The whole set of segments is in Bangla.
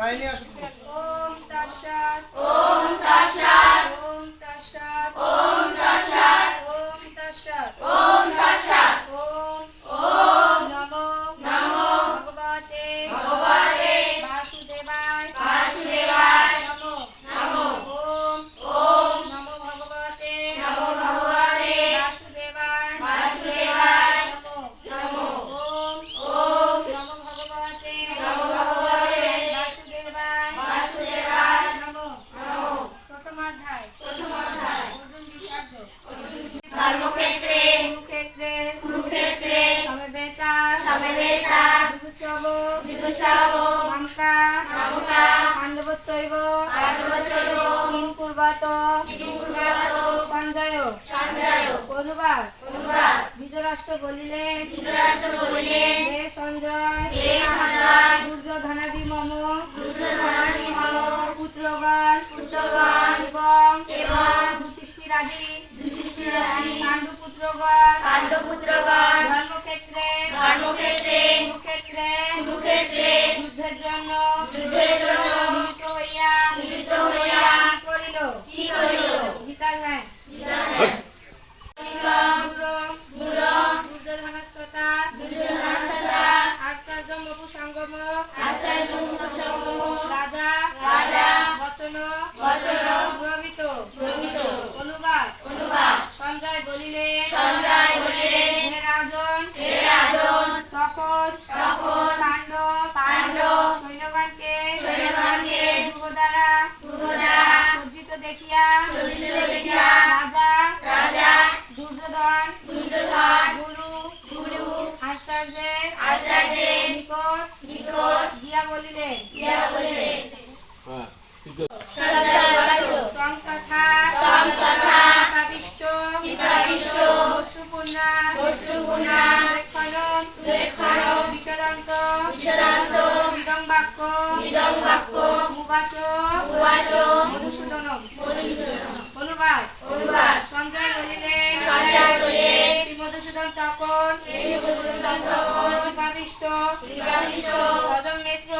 কাহিনী আসো। ওম তৎসৎ ওম তৎসৎ ওম তৎসৎ ওম তৎসৎ ওম তৎসৎ ওম তৎসৎ ওম ওম নমো নমো ভগবতে ভগবতে বাসুদেবায় বাসুদেবায় নমো নমো ওম ওম নমো ভগবতে নমো ভগবতে বাসুদেবায় বাসুদেবায় নমো নমো ওম ওম নমো ভগবতে নমো ভগবতে বাসুদেবায় বাসুদেবায় নমো নমো। প্রথম অধ্যায় অর্জুন বিষাদ ধর্মক্ষেত্রে কুরুক্ষেত্রে কুরুক্ষেত্রে সমবেতা সমবেতা যুগুৎসব যুগুৎসব মামকা মামকা পাণ্ডবত্বৈব পাণ্ডবত্বৈব কিং কুর্বাত কিং কুর্বাত সঞ্জয় সঞ্জয় অনুবাদ অনুবাদ। ধৃতরাষ্ট্র বলিলেন ধৃতরাষ্ট্র বলিলেন, হে সঞ্জয় হে সঞ্জয়, দুর্যোধনাদি মম দুর্যোধনাদি মম পুত্রগণ পুত্রগণ এবং এবং যুধিষ্ঠিরাদি যুধিষ্ঠিরাদি পাণ্ডুপুত্রগণ পাণ্ডবপুত্রগণ ধর্মক্ষেত্রে ধর্মক্ষেত্রে কুরুক্ষেত্রে কুরুক্ষেত্রে যুদ্ধের জন্য যুদ্ধের জন্য মিলিত হইয়া মিলিত হইয়া কি করিল? কি করিল? গীতার ন্যায় দুর্যোধনস্ততা আচার্য মপু সঙ্গম রাজা রাজা বচন বচন প্রভৃত প্রভৃত অনুবাদ অনুবাদ। সঞ্জয় বলিলেন, সঞ্জয় বলিলেন, হে রাজন, হে রাজন, তখন পাণ্ডব সৈন্যগণকে দুর্গ দ্বারা সজ্জিত দেখিয়া রাজা দুর্যোধন গুরু আচার্যের নিকট গিয়া বলিলেন, তং তথা পিতাবিষ্ট বসুপূর্ণা লেখনম বিষদন্ত ইদং বাক্য মুবাচ মধুসূদনম। অনুবাদ সঞ্জয় বলিলেন, শ্রী মধুসূদন তখন পিতাবিষ্ট সদং নেত্র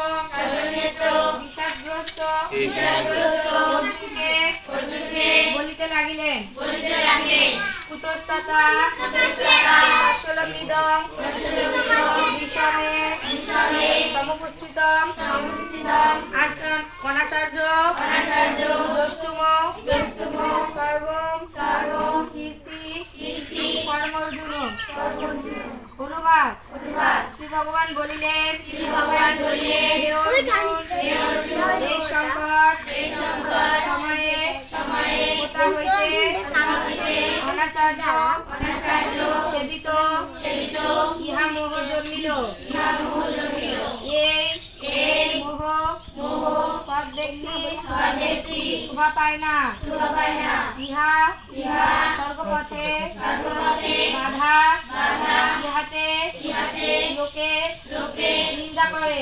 বিষাদগ্রস্ত অর্জুনকে বলিতে লাগিলেন, কুতস্ততা কৌশলমৃদং বিষমে সমুপস্থিতম অনাচার্য দ্রষ্টুম সর্বম কীর্তি কর্মর্জুন। অনুবাদ শ্রী ভগবান বলিলেন, হে অর্জুন, এই সংকট সময়ে কোথা হইতে অনাচার্য সেবিত ইহা মোহ জন্মিল। এই মোহ সব ব্যক্তি শোভা পায় না। ইহা স্বর্গপথে বাধা, ইহাতে লোকে নিন্দা করে।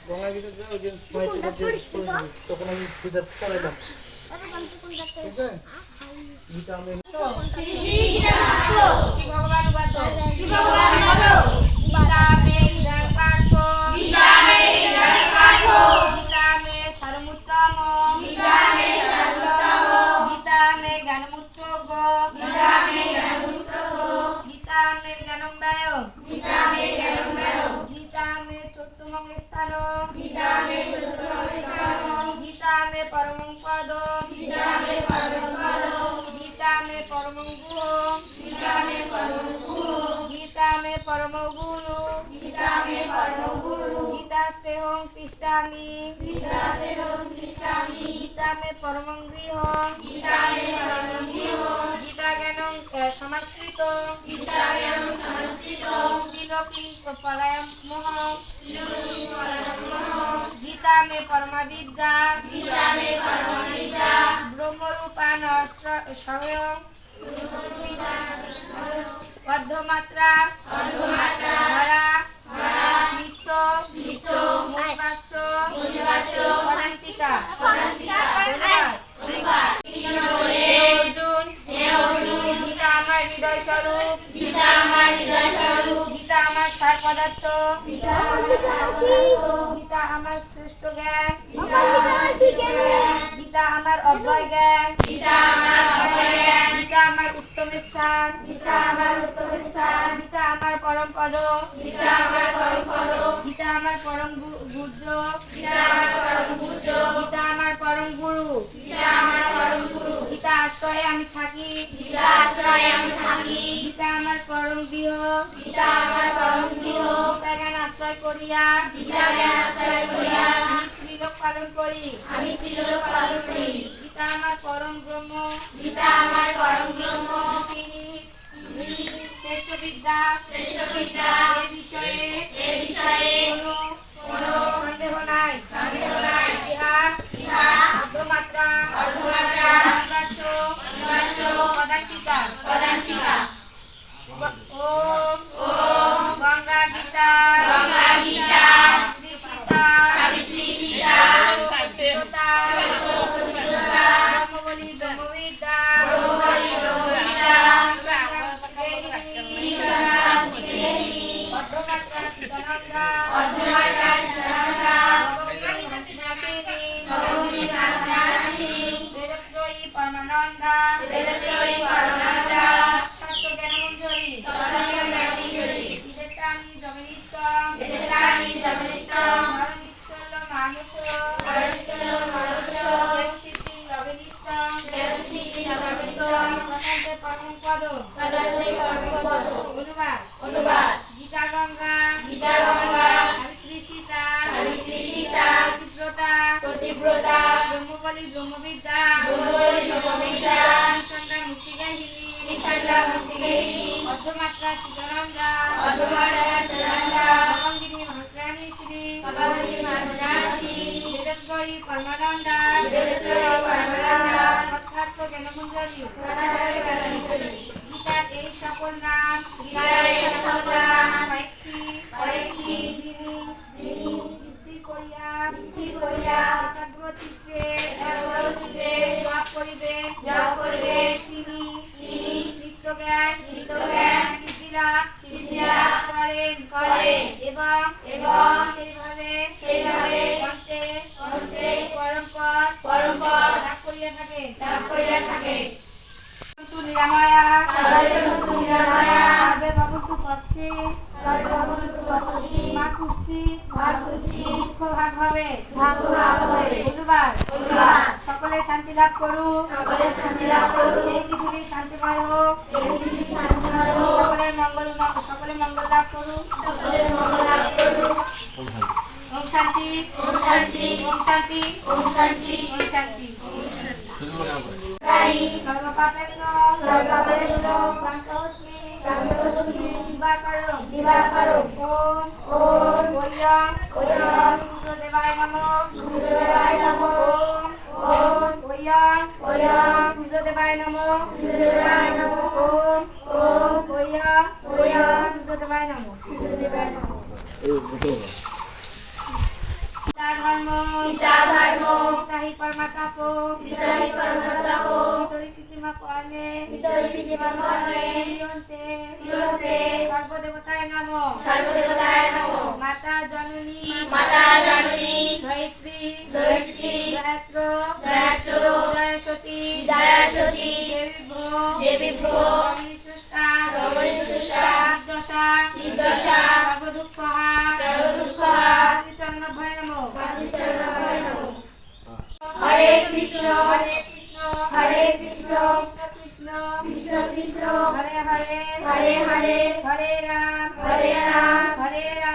গঙ্গা গীতা যে ওই যে তখন আমি গীতা পড়াইলাম, ঠিক আছে? গীতা আমি শ্রী ভগবান উবাচ, গীতা মে গীতা মে সারমুত্তম গীতা মে জ্ঞানমুত্তগ গীতা মে জ্ঞানম্বায় গীতা মে চতুর্থং স্থান গীতা মে পরমং পদ গীতা মে পরমং গুহ গীতা মে পরম গুরু গীতা শ্রেয়ং তিষ্ঠামি গীতা মে পরমং গৃহ গীতা জ্ঞানং সমাশ্রিত ত্রিলোকিং পলায়মহ গীতা মে পরমা বিদ্যা ব্রহ্মরূপান স্বয়ং অর্ধমাত্রা ধরা নিত্য মণিবাচ্য পদান্তিকা। অর্জুন, গীতা আমার হৃদয় স্বরূপ, গীতা আমার হৃদয় স্বরূপ, গীতা আমার সার পদার্থ, গীতা আমার সার পদার্থ, গীতা আমার শ্রেষ্ঠ জ্ঞান, গীতা আমার শিক্ষা জ্ঞান, গীতা আমার অভয় জ্ঞান, গীতা আমার অভয় জ্ঞান, গীতা আমার উত্তম স্থান, গীতা আমার উত্তম স্থান, গীতা আমার পরম পদ, গীতা আমার পরম পদ, গীতা আমার পরম গুহ্য, গীতা আমার পরম পূজ্য, গীতা আমার পরম গুরু, গীতা আমার পরম গুরু, গীতা আশ্রয়ে আমি থাকি, গীতা আশ্রয়ে আমি থাকি, গীতা আমার পরম গৃহ, গীতা আমার পরম গৃহ, গীতা জ্ঞান আশ্রয় করিয়া গীতা জ্ঞান আশ্রয় করিয়া আমি ত্রিলোক পালন করি, আমি ত্রিলোক পালন করি, গীতা আমার পরম ব্রহ্ম, গীতা আমার পরম ব্রহ্ম, তিনি শ্রেষ্ঠ বিদ্যা, শ্রেষ্ঠ বিদ্যা, এ বিষয়ে এ বিষয়ে কোনো সন্দেহ নাই, সন্দেহ নাই, ইহা ইহা অর্ধমাত্রা অর্ধমাত্রা, অনিবার্য অনিবার্য, পদান্তিকা। পদান্তিকা। ওম ওম গঙ্গা গীতা, গঙ্গা গীতা, সাবিত্রী সীতা, সাবিত্রী সীতা, পতিব্রতা, পতিব্রতা, ব্রহ্মবলী ব্রহ্মবিদ্যা, ব্রহ্মবলী ব্রহ্মবিদ্যা, বিশ্বনাথ অর্ধমাত্রা চিদানন্দা, অর্ধমাত্রা চিদানন্দা, ভগবতী নাথনাথিনী, বেদত্রয়ী পরমানন্দা, বেদত্রয়ী পরমানন্দা, তত্ত্ব জ্ঞানমঞ্জরি, তথাগত জ্ঞানমঞ্জরি, বিদেতানি জগনিত্যং, বেদানি জগনিত্যং, ধরণীচ্ছল মানুষ, হরিশ্চন্দ্র মানস, সিদ্ধিং লবনিত্যং, দেবসিদ্ধি নবনিত্যং, তথান্তে পরমং পদ। তদন্তে কর্মপদ। অনুবাদ, অনুবাদ, গীতা গঙ্গা, গীতা গঙ্গা, সাবিত্রী সীতা, সাবিত্রী সীতা, পতিব্রতা, পতিব্রতা, ব্রহ্মবলী ব্রহ্মবিদ্যা, ব্রহ্মবলী ব্রহ্মবিদ্যা, নিঃসন্দেহ মুক্তিগাহিনী, নিঃসন্দেহ মুক্তিগেহিনী, অর্ধমাত্রা চিদানন্দা, অধমারা চিদানন্দা, ভগঙ্গিনী মহাপ্রাণী শ্রী, ভগবতী মাতৃ, বেদত্রয়ী পরমানন্দা, বেদত্রয়ী পরমানন্দা, তথার্থ জ্ঞানমঞ্জরি। তথাগত জ্ঞানমঞ্জরি। গীতার এই সকল নাম, গীতার এই সকল নাম, কয়েকটি কয়েকটি, যিনি স্থির করিয়া স্থির করিয়া, একাগ্র চিত্তে একাগ্র চিত্তে জপ করিবেন, জপ করিবেন, তিনি তিনি নিত্যজ্ঞান নিত্যজ্ঞান, সিদ্ধিলাভ সিদ্ধিলাভ করেন এবং সেইভাবে সেইভাবে অন্তে অন্তে পরম্পর পরম্পর লাভ করিয়া থাকেন। লাভ করিয়া থাকে। সন্তু নিরাময়া, সর্বসন্তু নিরাময়া, সর্বে ভবন্তু পক্ষে, সর্বভূত বসতি, মা খুশি, ভাগবতী, দুঃখ ভাগ হবে। ভাগ হবে। ধন্যবাদ। ধন্যবাদ। সকলে শান্তি লাভ করুক, সকলে শান্তি লাভ করুক, এই পৃথিবী শান্তিময় হোক, এই পৃথিবী শান্তিময় হোক, সকলে মঙ্গল লাভ করুক। সকলের মঙ্গল লাভ করুক। ওম শান্তি, ওম শান্তি, ওম শান্তি, ওম শান্তি। ওম শান্তি। তাই সর্বপাপেভ্য সর্বপাপেভ্য সন্তোষমি, সন্তোষমি, দিবাকরং, দিবাকরং। ওম ওম বৈয়ং বৈয়ং সূর্যদেবায় নমঃ। সূর্যদেবায় নমঃ। ওম বৈয়ং বৈয়ং সূর্যদেবায় নমঃ। সূর্যদেবায় নমঃ। ওম বৈয়ং বৈয়ং সূর্যদেবায় নমঃ। সূর্যদেবায় নমঃ। পিতা ধর্ম, পিতা ধর্ম, পিতা হি পরমাত্মা, পিতা হি পরমাত্মা, পিতরি কৃত্রিমা কর্ণে, পিতরি কৃত্রিমা কর্ণে, ক্রিয়ন্তে, ক্রিয়ন্তে, সর্বদেবতায় নমঃ। সর্বদেবতায় নমঃ। মাতা জননী, মাতা জননী, ধরিত্রী, ধরিত্রী, দয়াত্র, দয়াত্র, দয়াসতী, দয়াসতী, দেবীভ্রো, দেবীভ্রো, রমণী স্রষ্টা, রমণী স্রষ্টা, নির্দশা, নির্দশা, সর্বদুঃখহা, সর্বদুঃখহা, মাতৃচরণভয় নমঃ। মাতৃচরণভয় নমঃ। হরে কৃষ্ণ, হরে কৃষ্ণ, হরে কৃষ্ণ, কৃষ্ণ কৃষ্ণ, কৃষ্ণ কৃষ্ণ, হরে হরে, হরে হরে, হরে রাম, হরে রাম, হরে রাম,